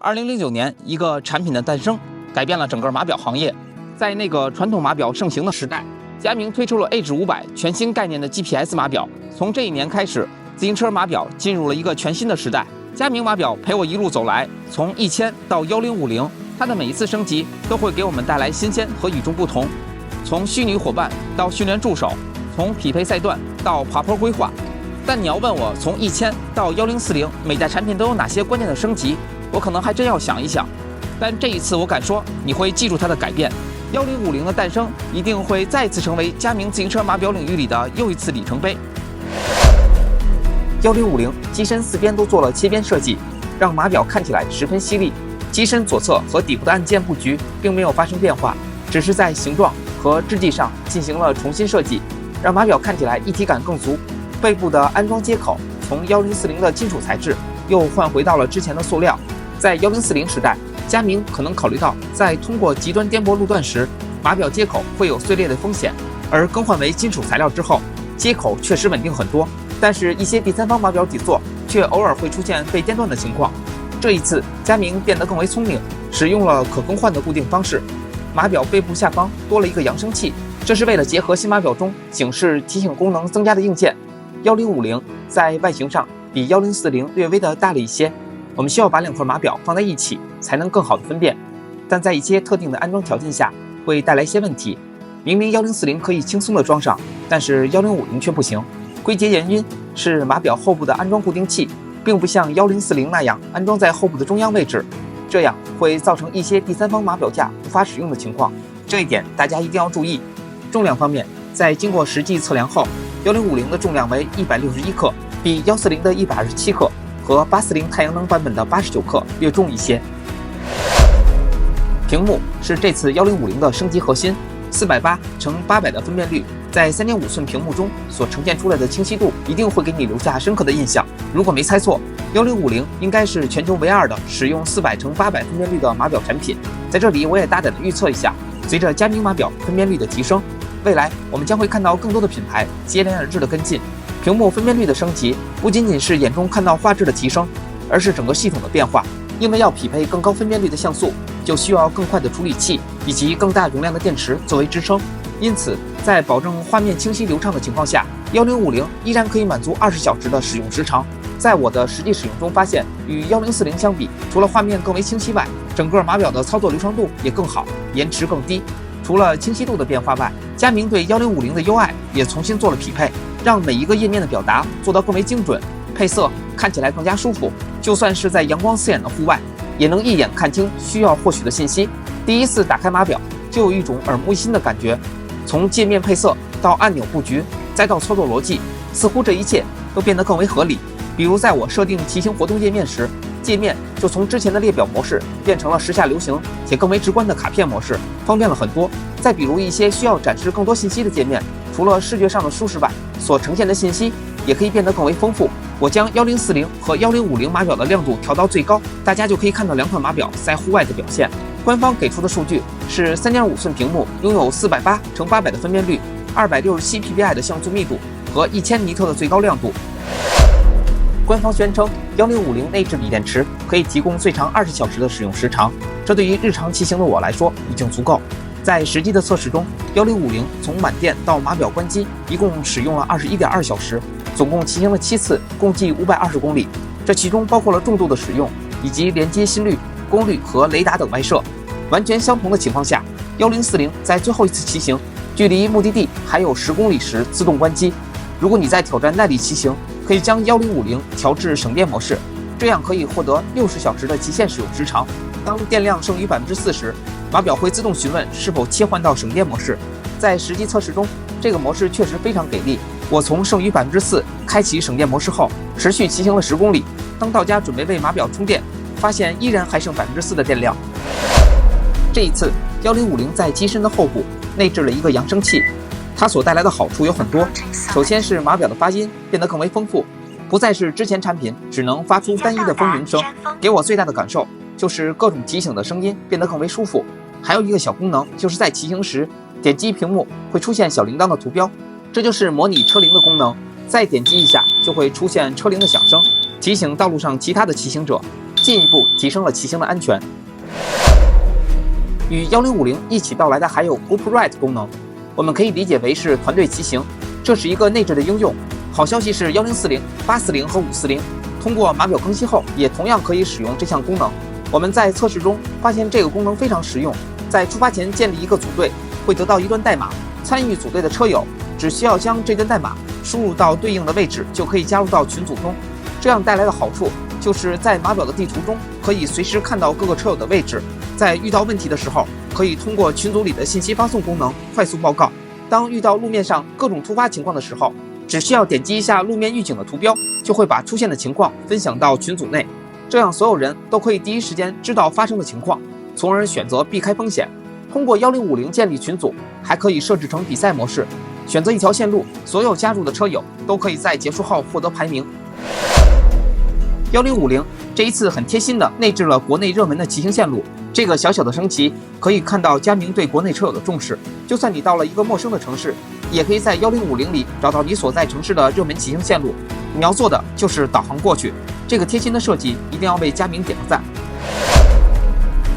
2009年，一个产品的诞生，改变了整个码表行业。在那个传统码表盛行的时代，佳明推出了 Age500全新概念的 GPS 码表。从这一年开始，自行车码表进入了一个全新的时代。佳明码表陪我一路走来，从1000到1050，它的每一次升级都会给我们带来新鲜和与众不同。从虚拟伙伴到训练助手，从匹配赛段到爬坡规划。但你要问我从1000到1040，每代产品都有哪些关键的升级，我可能还真要想一想。但这一次我敢说，你会记住它的改变。1050的诞生一定会再次成为佳明自行车码表领域里的又一次里程碑。1050机身四边都做了切边设计，让码表看起来十分犀利。机身左侧和底部的按键布局并没有发生变化，只是在形状和质地上进行了重新设计，让码表看起来一体感更足。背部的安装接口从1040的金属材质又换回到了之前的塑料。在1040时代，佳明可能考虑到在通过极端颠簸路段时，码表接口会有碎裂的风险，而更换为金属材料之后，接口确实稳定很多，但是一些第三方码表底座却偶尔会出现被颠断的情况。这一次，佳明变得更为聪明，使用了可更换的固定方式。码表背部下方多了一个扬声器，这是为了结合新码表中警示提醒功能增加的硬件。1050在外形上比1040略微的大了一些，我们需要把两块码表放在一起才能更好的分辨，但在一些特定的安装条件下会带来一些问题。明明1040可以轻松的装上，但是1050却不行。归结原因是码表后部的安装固定器并不像1040那样安装在后部的中央位置，这样会造成一些第三方码表架无法使用的情况，这一点大家一定要注意。重量方面，在经过实际测量后，1050的重量为161克，比140的127克和840太阳能版本的89克略重一些。屏幕是这次1050的升级核心，480×800的分辨率，在3.5寸屏幕中所呈现出来的清晰度一定会给你留下深刻的印象。如果没猜错，1050应该是全球唯二的使用400×800分辨率的码表产品。在这里我也大胆的预测一下，随着佳明码表分辨率的提升，未来我们将会看到更多的品牌接连而至的跟进。屏幕分辨率的升级不仅仅是眼中看到画质的提升，而是整个系统的变化。因为要匹配更高分辨率的像素，就需要更快的处理器以及更大容量的电池作为支撑。因此，在保证画面清晰流畅的情况下，1050依然可以满足20小时的使用时长。在我的实际使用中发现，与1040相比，除了画面更为清晰外，整个码表的操作流畅度也更好，延迟更低。除了清晰度的变化外，佳明对1050的 UI 也重新做了匹配，让每一个页面的表达做得更为精准，配色看起来更加舒服。就算是在阳光刺眼的户外，也能一眼看清需要获取的信息。第一次打开码表，就有一种耳目一新的感觉。从界面配色到按钮布局，再到操作逻辑，似乎这一切都变得更为合理。比如在我设定骑行活动页面时，界面就从之前的列表模式变成了时下流行且更为直观的卡片模式，方便了很多。再比如一些需要展示更多信息的界面，除了视觉上的舒适外，所呈现的信息也可以变得更为丰富。我将1040和1050码表的亮度调到最高，大家就可以看到两款码表在户外的表现。官方给出的数据是3.5寸屏幕拥有480×800的分辨率，267 ppi 的像素密度和1000尼特的最高亮度。官方宣称1050内置锂电池可以提供最长20小时的使用时长，这对于日常骑行的我来说已经足够。在实际的测试中，1050从满电到码表关机一共使用了21.2小时，总共骑行了7次，共计520公里。这其中包括了重度的使用以及连接心率、功率和雷达等外设。完全相同的情况下，1040在最后一次骑行，距离目的地还有10公里时自动关机。如果你在挑战耐力骑行，可以将1050调至省电模式，这样可以获得60小时的极限使用时长。当电量剩余4%时，码表会自动询问是否切换到省电模式。在实际测试中，这个模式确实非常给力。我从剩余4%开启省电模式后，持续骑行了10公里。当到家准备为码表充电，发现依然还剩4%的电量。这一次1050在机身的后部内置了一个扬声器，它所带来的好处有很多。首先是码表的发音变得更为丰富，不再是之前产品只能发出单一的风鸣声。给我最大的感受就是各种提醒的声音变得更为舒服。还有一个小功能，就是在骑行时点击屏幕会出现小铃铛的图标，这就是模拟车铃的功能。再点击一下就会出现车铃的响声，提醒道路上其他的骑行者。进一步提升了骑行的安全。与1050一起到来的还有 Group Ride 功能，我们可以理解为是团队骑行，这是一个内置的应用。好消息是1040、840和540通过码表更新后，也同样可以使用这项功能。我们在测试中发现这个功能非常实用，在出发前建立一个组队，会得到一段代码。参与组队的车友只需要将这段代码输入到对应的位置，就可以加入到群组中。这样带来的好处就是在码表的地图中可以随时看到各个车友的位置，在遇到问题的时候，可以通过群组里的信息发送功能快速报告。当遇到路面上各种突发情况的时候，只需要点击一下路面预警的图标，就会把出现的情况分享到群组内，这样所有人都可以第一时间知道发生的情况，从而选择避开风险。通过1050建立群组，还可以设置成比赛模式，选择一条线路，所有加入的车友都可以在结束后获得排名。1050这一次很贴心的内置了国内热门的骑行线路，这个小小的升级可以看到佳明对国内车友的重视。就算你到了一个陌生的城市，也可以在1050里找到你所在城市的热门骑行线路，你要做的就是导航过去。这个贴心的设计一定要为佳明点个赞。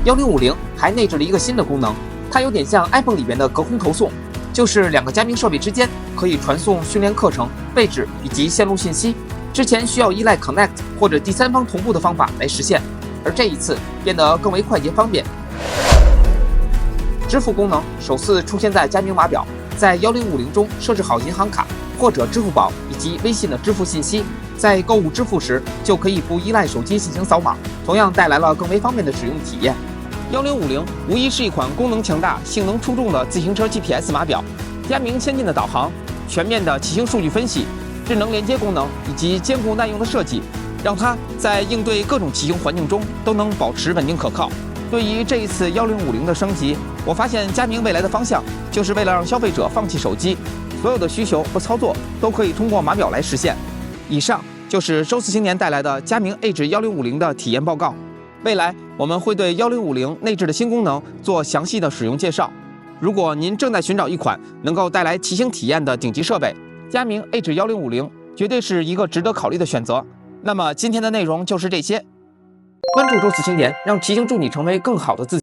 1050还内置了一个新的功能，它有点像 iPhone 里边的隔空投送，就是两个佳明设备之间可以传送训练课程、位置以及线路信息。之前需要依赖 Connect 或者第三方同步的方法来实现，而这一次变得更为快捷方便。支付功能首次出现在佳明码表，在1050中设置好银行卡或者支付宝以及微信的支付信息，在购物支付时就可以不依赖手机进行扫码，同样带来了更为方便的使用体验。1050无疑是一款功能强大、性能出众的自行车 GPS 码表。佳明先进的导航、全面的骑行数据分析、智能连接功能以及坚固耐用的设计，让它在应对各种骑行环境中都能保持稳定可靠。对于这一次1050的升级，我发现佳明未来的方向就是为了让消费者放弃手机，所有的需求和操作都可以通过码表来实现。以上就是周四青年带来的佳明 Edge 1050的体验报告。未来我们会对1050内置的新功能做详细的使用介绍。如果您正在寻找一款能够带来骑行体验的顶级设备，佳明 Edge 1050绝对是一个值得考虑的选择。那么今天的内容就是这些，关注周四青年，让骑行助你成为更好的自己。